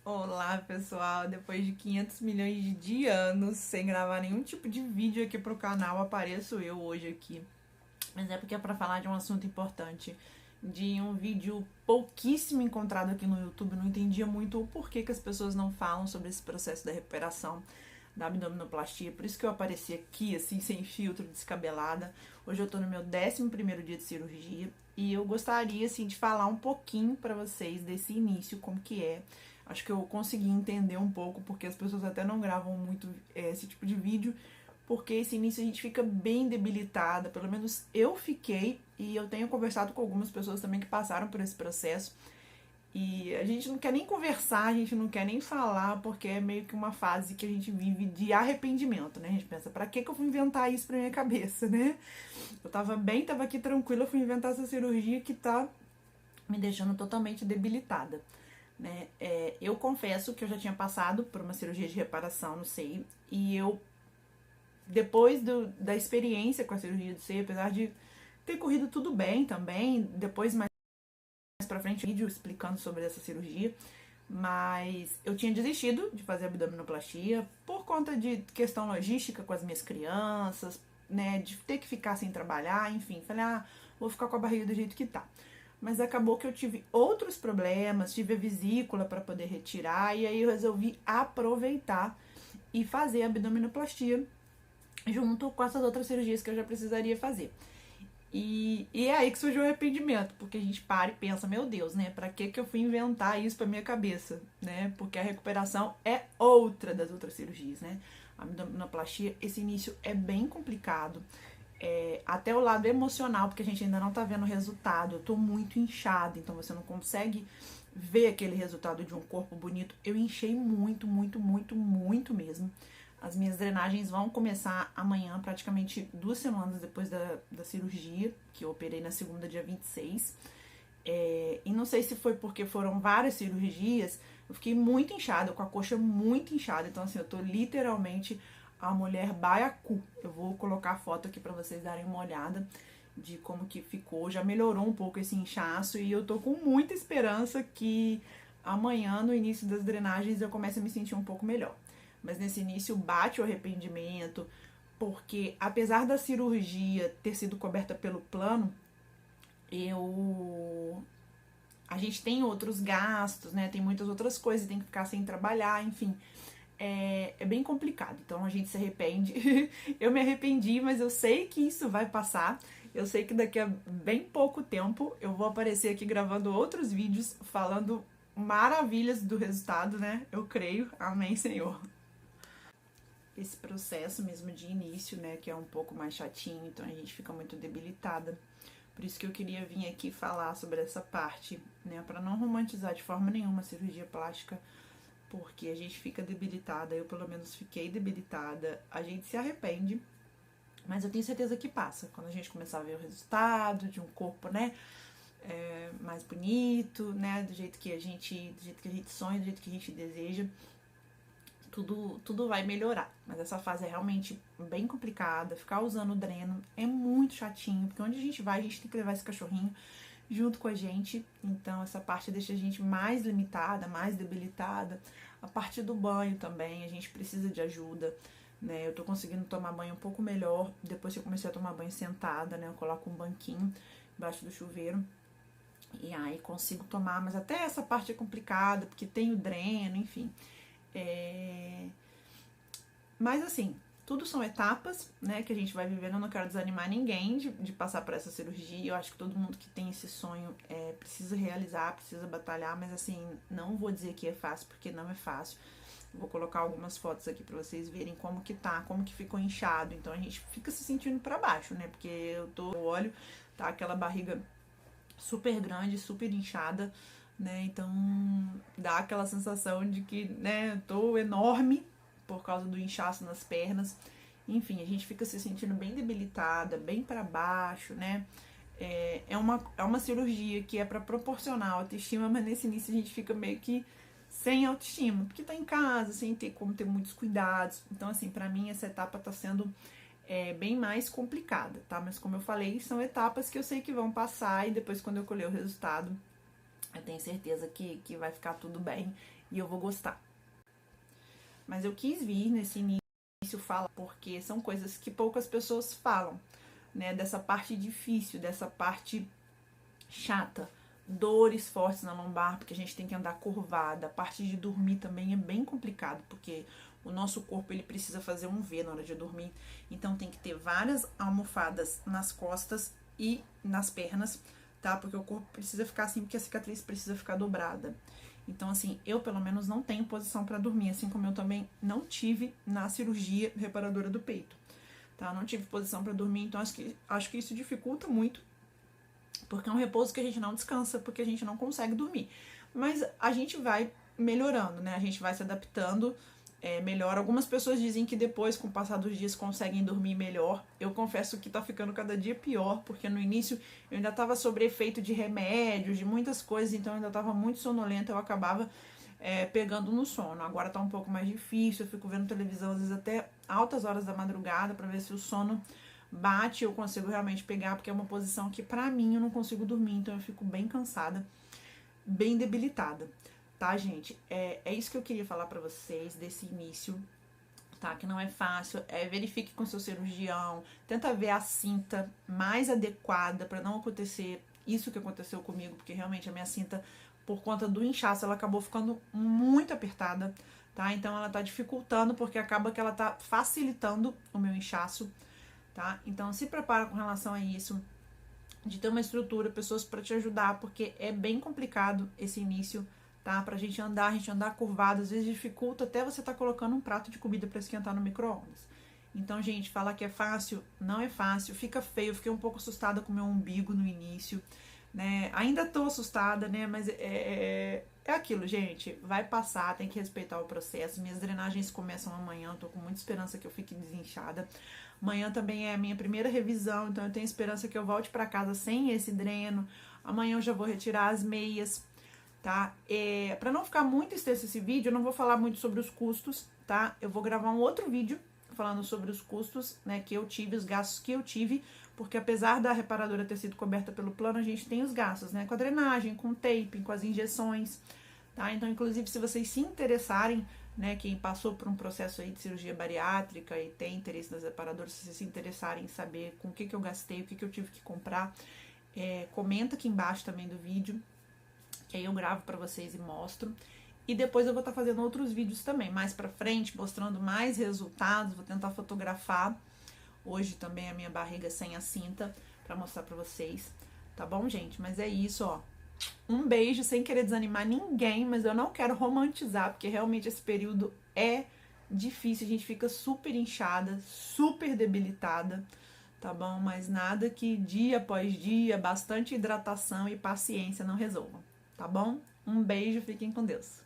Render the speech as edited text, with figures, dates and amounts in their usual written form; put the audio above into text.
Olá, pessoal! Depois de 500 milhões de anos sem gravar nenhum tipo de vídeo aqui pro canal, apareço eu hoje aqui. Mas é porque é pra falar de um assunto importante, de um vídeo pouquíssimo encontrado aqui no YouTube. Não entendia muito o porquê que as pessoas não falam sobre esse processo da recuperação da abdominoplastia. Por isso que eu apareci aqui, assim, sem filtro, descabelada. Hoje eu tô no meu 11º dia de cirurgia e eu gostaria, assim, de falar um pouquinho pra vocês desse início, como que é. Acho que eu consegui entender um pouco, porque as pessoas até não gravam muito esse tipo de vídeo, porque esse início a gente fica bem debilitada, pelo menos eu fiquei, e eu tenho conversado com algumas pessoas também que passaram por esse processo, e a gente não quer nem conversar, a gente não quer nem falar, porque é meio que uma fase que a gente vive de arrependimento, né? A gente pensa, pra que eu fui inventar isso pra minha cabeça, né? Eu tava bem, tava aqui tranquila, eu fui inventar essa cirurgia que tá me deixando totalmente debilitada. Né? Eu confesso que eu já tinha passado por uma cirurgia de reparação no seio e eu, depois da experiência com a cirurgia do seio, apesar de ter corrido tudo bem também, depois mais pra frente vídeo explicando sobre essa cirurgia, mas eu tinha desistido de fazer abdominoplastia por conta de questão logística com as minhas crianças, né, de ter que ficar sem trabalhar, enfim, falei, vou ficar com a barriga do jeito que tá. Mas acabou que eu tive outros problemas, tive a vesícula para poder retirar, e aí eu resolvi aproveitar e fazer a abdominoplastia junto com essas outras cirurgias que eu já precisaria fazer. E é aí que surgiu o arrependimento, porque a gente para e pensa, meu Deus, né, pra que eu fui inventar isso pra minha cabeça, né, porque a recuperação é outra das outras cirurgias, né, a abdominoplastia, esse início é bem complicado, até o lado emocional, porque a gente ainda não tá vendo o resultado. Eu tô muito inchada, então você não consegue ver aquele resultado de um corpo bonito. Eu inchei muito, muito, muito, muito mesmo. As minhas drenagens vão começar amanhã, praticamente 2 semanas depois da cirurgia, que eu operei na segunda, dia 26. E não sei se foi porque foram várias cirurgias, eu fiquei muito inchada, com a coxa muito inchada. Então, assim, eu tô literalmente a mulher baiacu. Eu vou colocar a foto aqui pra vocês darem uma olhada de como que ficou. Já melhorou um pouco esse inchaço e eu tô com muita esperança que amanhã, no início das drenagens, eu comece a me sentir um pouco melhor. Mas nesse início bate o arrependimento, porque apesar da cirurgia ter sido coberta pelo plano, eu a gente tem outros gastos, né? Tem muitas outras coisas, tem que ficar sem trabalhar, enfim. É bem complicado. Então a gente se arrepende. Eu me arrependi, mas eu sei que isso vai passar. Eu sei que daqui a bem pouco tempo eu vou aparecer aqui gravando outros vídeos falando maravilhas do resultado, né? Eu creio. Amém, Senhor. Esse processo mesmo de início, né, que é um pouco mais chatinho, então a gente fica muito debilitada. Por isso que eu queria vir aqui falar sobre essa parte, né, para não romantizar de forma nenhuma a cirurgia plástica, porque a gente fica debilitada, eu pelo menos fiquei debilitada, a gente se arrepende, mas eu tenho certeza que passa. Quando a gente começar a ver o resultado de um corpo, né, mais bonito, né, do jeito que a gente sonha, do jeito que a gente deseja, tudo vai melhorar. Mas essa fase é realmente bem complicada. Ficar usando o dreno é muito chatinho, porque onde a gente vai, a gente tem que levar esse cachorrinho junto com a gente. Então essa parte deixa a gente mais limitada, mais debilitada. A parte do banho também, a gente precisa de ajuda, né? Eu tô conseguindo tomar banho um pouco melhor depois que eu comecei a tomar banho sentada, né? Eu coloco um banquinho embaixo do chuveiro e aí consigo tomar, mas até essa parte é complicada, porque tem o dreno, enfim. É... Mas assim, tudo são etapas, né, que a gente vai vivendo. Eu não quero desanimar ninguém de passar por essa cirurgia. Eu acho que todo mundo que tem esse sonho precisa realizar, precisa batalhar, mas assim, não vou dizer que é fácil, porque não é fácil. Vou colocar algumas fotos aqui pra vocês verem como que tá, como que ficou inchado. Então a gente fica se sentindo pra baixo, né, porque eu olho, tá aquela barriga super grande, super inchada, né? Então dá aquela sensação de que, né, eu tô enorme por causa do inchaço nas pernas. Enfim, a gente fica se sentindo bem debilitada, bem para baixo, né? É uma cirurgia que é para proporcionar autoestima, mas nesse início a gente fica meio que sem autoestima, porque tá em casa, sem ter como ter muitos cuidados. Então, assim, para mim essa etapa tá sendo bem mais complicada, tá? Mas como eu falei, são etapas que eu sei que vão passar e depois quando eu colher o resultado, Eu tenho certeza que vai ficar tudo bem e eu vou gostar. Mas eu quis vir nesse início falar, porque são coisas que poucas pessoas falam, né? Dessa parte difícil, dessa parte chata. Dores fortes na lombar, porque a gente tem que andar curvada. A parte de dormir também é bem complicado, porque o nosso corpo ele precisa fazer um V na hora de dormir. Então tem que ter várias almofadas nas costas e nas pernas, tá? Porque o corpo precisa ficar assim, porque a cicatriz precisa ficar dobrada. Então, assim, eu pelo menos não tenho posição para dormir, assim como eu também não tive na cirurgia reparadora do peito, tá? Não tive posição para dormir, então acho que isso dificulta muito, porque é um repouso que a gente não descansa, porque a gente não consegue dormir. Mas a gente vai melhorando, né? A gente vai se adaptando melhor. Algumas pessoas dizem que depois, com o passar dos dias, conseguem dormir melhor. Eu confesso que tá ficando cada dia pior, porque no início eu ainda tava sob efeito de remédios, de muitas coisas, então eu ainda tava muito sonolenta, eu acabava pegando no sono. Agora tá um pouco mais difícil, eu fico vendo televisão às vezes até altas horas da madrugada para ver se o sono bate, eu consigo realmente pegar, porque é uma posição que pra mim eu não consigo dormir, então eu fico bem cansada, bem debilitada, tá, gente? É isso que eu queria falar pra vocês desse início, tá? Que não é fácil, verifique com seu cirurgião, tenta ver a cinta mais adequada pra não acontecer isso que aconteceu comigo, porque realmente a minha cinta, por conta do inchaço, ela acabou ficando muito apertada, tá? Então ela tá dificultando, porque acaba que ela tá facilitando o meu inchaço, tá? Então se prepara com relação a isso, de ter uma estrutura, pessoas para te ajudar, porque é bem complicado esse início, tá? Pra gente andar, curvado, às vezes dificulta até você tá colocando um prato de comida para esquentar no micro-ondas. Então, gente, falar que é fácil, não é fácil, fica feio, eu fiquei um pouco assustada com o meu umbigo no início, né? Ainda tô assustada, né? Mas é aquilo, gente, vai passar, tem que respeitar o processo. Minhas drenagens começam amanhã, tô com muita esperança que eu fique desinchada. Amanhã também é a minha primeira revisão, então eu tenho esperança que eu volte para casa sem esse dreno. Amanhã eu já vou retirar as meias, tá? Para não ficar muito extenso esse vídeo, eu não vou falar muito sobre os custos, tá? Eu vou gravar um outro vídeo falando sobre os custos, né, que eu tive, os gastos que eu tive, porque apesar da reparadora ter sido coberta pelo plano, a gente tem os gastos, né, com a drenagem, com o taping, com as injeções, tá? Então, inclusive, se vocês se interessarem, né, quem passou por um processo aí de cirurgia bariátrica e tem interesse nas reparadoras, se vocês se interessarem em saber com o que eu gastei, o que eu tive que comprar, comenta aqui embaixo também do vídeo, que aí eu gravo pra vocês e mostro. E depois eu vou estar fazendo outros vídeos também, mais pra frente, mostrando mais resultados, vou tentar fotografar hoje também a minha barriga sem a cinta, pra mostrar pra vocês, tá bom, gente? Mas é isso, ó. Um beijo, sem querer desanimar ninguém, mas eu não quero romantizar, porque realmente esse período é difícil, a gente fica super inchada, super debilitada, tá bom? Mas nada que dia após dia, bastante hidratação e paciência não resolvam, tá bom? Um beijo, fiquem com Deus.